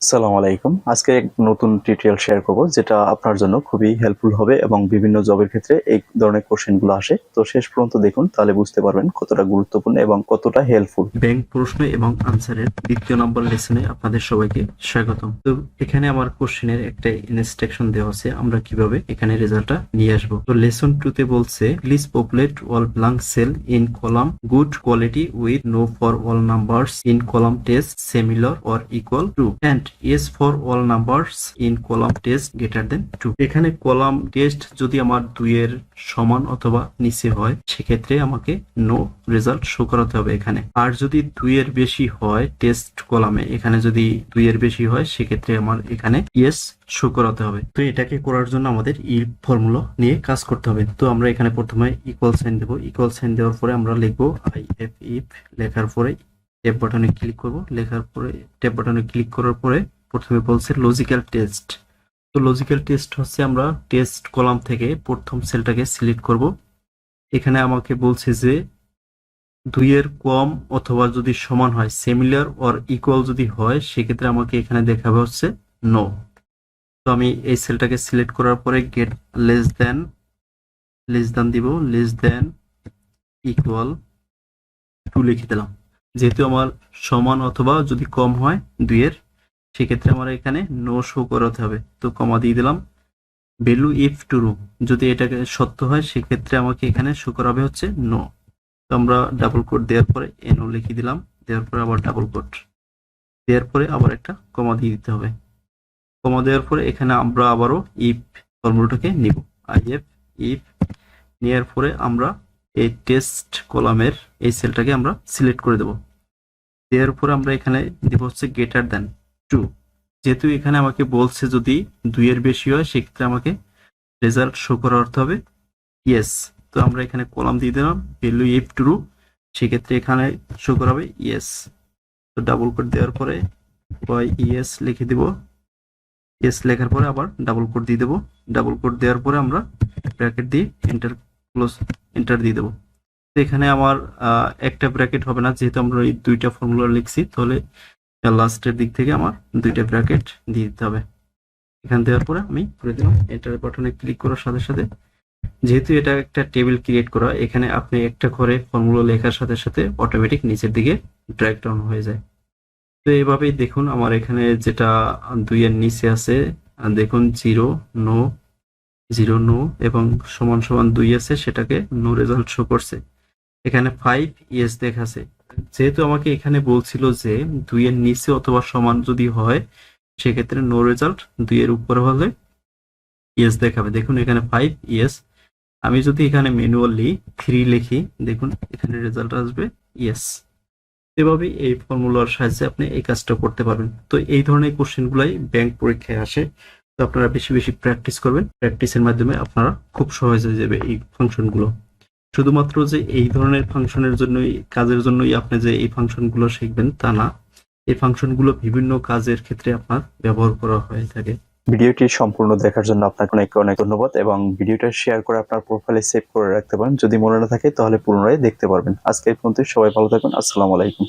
আসসালামু আলাইকুম। আজকে এক নতুন টিউটোরিয়াল শেয়ার করব যেটা আপনার জন্য খুবই হেল্পফুল হবে এবং বিভিন্ন জবের ক্ষেত্রে এই ধরনের কোশ্চেনগুলো আসে। তো শেষ পর্যন্ত দেখুন, তাহলে বুঝতে পারবেন কতটা গুরুত্বপূর্ণ এবং কতটা হেল্পফুল। ব্যাংক প্রশ্ন এবং আনসারের দ্বিতীয় নম্বর লেসনে আপনাদের সবাইকে স্বাগতম। তো এখানে আমার কোশ্চেনের একটা ইনস্ট্রাকশন দেওয়া আছে আমরা কিভাবে এখানে রেজাল্টটা নিয়ে আসবো। তো লেসন 2 তে বলছে please populate all blank cell in column good quality with no for all numbers in column test similar or equal to and yes for all numbers in column test greater than 2। এখানে column test যদি আমার 2 এর সমান অথবা নিচে হয় সেক্ষেত্রে আমাকে নো রেজাল্ট শো করাতে হবে এখানে। আর যদি 2 এর বেশি হয় টেস্ট কলামে, এখানে যদি 2 এর বেশি হয় সেক্ষেত্রে আমার এখানে ইয়েস শো করাতে হবে। তো এটাকে করার জন্য আমাদের ইফ ফর্মুলা নিয়ে কাজ করতে হবে। তো আমরা এখানে প্রথমে ইকুয়াল সাইন দেবো। ইকুয়াল সাইন দেওয়ার পরে আমরা লিখবো আই এফ ইফ, লেখার পরে ট্যাব বাটনে ক্লিক করব। লেখার পরে ট্যাব বাটনে ক্লিক করার পরে প্রথমে বলছে লজিক্যাল টেস্ট। তো লজিক্যাল টেস্ট হচ্ছে আমরা টেস্ট কলাম থেকে প্রথম সেলটাকে সিলেক্ট করব। এখানে আমাকে বলছে যে 2 এর কম অথবা যদি সমান হয়, সিমিলার অর ইকুয়াল যদি হয় সেক্ষেত্রে আমাকে এখানে দেখাবে হচ্ছে নো। তো আমি এই সেলটাকে সিলেক্ট করার পরে গেট লেস দেন দিব, লেস দেন ইকুয়াল 2 লিখে দিলাম। যেহেতু আমার সমান অথবা যদি কম হয় 2 এর, সেক্ষেত্রে আমার এখানে নো শো করাতে হবে। তো কমা দিয়ে দিলাম। ভ্যালু ইফ ট্রু, যদি এটাকে সত্য হয় সেক্ষেত্রে আমাকে এখানে শো করাবে হচ্ছে নো। তো আমরা ডাবল কোট দেওয়ার পরে এনও লিখে দিলাম, দেওয়ার পরে আবার ডাবল কোট দেওয়ার পরে আবার একটা কমা দিয়ে দিতে হবে। কমা দেওয়ার পরে এখানে আমরা আবারও ইফ ফর্মুলাটাকে নিব। আইএফ ইফ নেওয়ার পরে আমরা এই টেস্ট কলামের এই সেলটাকে আমরা সিলেক্ট করে দেব। দেওয়ার পরে আমরা এখানে দিব হচ্ছে গ্রেটার দেন 2। যেহেতু এখানে আমাকে বলছে যদি 2 এর বেশি হয় সেক্ষেত্রে আমাকে রেজাল্ট শো করাতে হবে ইয়েস। তো আমরা এখানে কলাম দিয়ে দিলাম ভ্যালু ইফ ট্রু, সেক্ষেত্রে এখানে শো করাবে ইয়েস। তো ডাবল কোট দেওয়ার পরে ইয়েস লিখে দিব। ইয়েস লেখার পরে আবার ডাবল কোট দিয়ে দেবো। ডাবল কোট দেওয়ার পরে আমরা ব্র্যাকেট দিয়ে এন্টার ক্লোজ এন্টার দিয়ে দেবো। তো এখানে আমার একটা ব্র্যাকেট হবে না, যেহেতু আমরা এই দুইটা ফর্মুলা লিখছি, তাহলে লাস্টের দিক থেকে আমার দুইটা ব্র্যাকেট দিয়ে দিতে হবে। এখান দেওয়ার পরে আমি করে দিলাম। এন্টার বাটনে ক্লিক করার সাথে সাথে, যেহেতু এটা একটা টেবিল ক্রিয়েট করা, এখানে আপনি একটা ঘরে ফর্মুলা লেখার সাথে সাথে অটোমেটিক নিচের দিকে ড্র্যাগ ডাউন হয়ে যায়। তো এইভাবেই দেখুন আমার এখানে যেটা 2 এর নিচে আছে, দেখুন 0 নো 0 নো এবং সমান সমান 2 আছে, সেটাকে নো রেজাল্ট শো করছে। এখানে 5 ইয়েস দেখাছে। যেহেতু আমাকে এখানে বলছিল যে 2 এর নিচে অথবা সমান যদি হয় সেক্ষেত্রে নো রেজাল্ট, 2 এর উপরে হলে ইয়েস দেখাবে। দেখুন এখানে 5 ইয়েস। আমি যদি এখানে ম্যানুয়ালি 3 লিখি, দেখুন এখানে রেজাল্ট আসবে ইয়েস। এভাবেই এই ফর্মুলার সাহায্যে আপনি এই কাজটা করতে পারবেন। তো এই ধরনের কোশ্চেনগুলাই ব্যাংক পরীক্ষায় আসে। তো আপনারা বেশি বেশি প্র্যাকটিস করবেন। প্র্যাকটিসের মাধ্যমে আপনারা খুব সহজ হয়ে যাবে এই ফাংশনগুলো। শুধুমাত্র যে এই ধরনের ফাংশনের জন্যই, কাজের জন্যই আপনি যে এই ফাংশনগুলো শিখবেন তা না, এই ফাংশনগুলো বিভিন্ন কাজের ক্ষেত্রে আপনার ব্যবহার করা হয়ে থাকে। ভিডিওটি সম্পূর্ণ দেখার জন্য আপনাকে অনেক অনেক ধন্যবাদ এবং ভিডিওটা শেয়ার করে আপনার প্রোফাইলে সেভ করে রাখতে পারেন। যদি মনে না থাকে তাহলে পুনরায় দেখতে পারবেন। আজকে এই পর্যন্ত, সবাই ভালো থাকুন। আসসালামু আলাইকুম।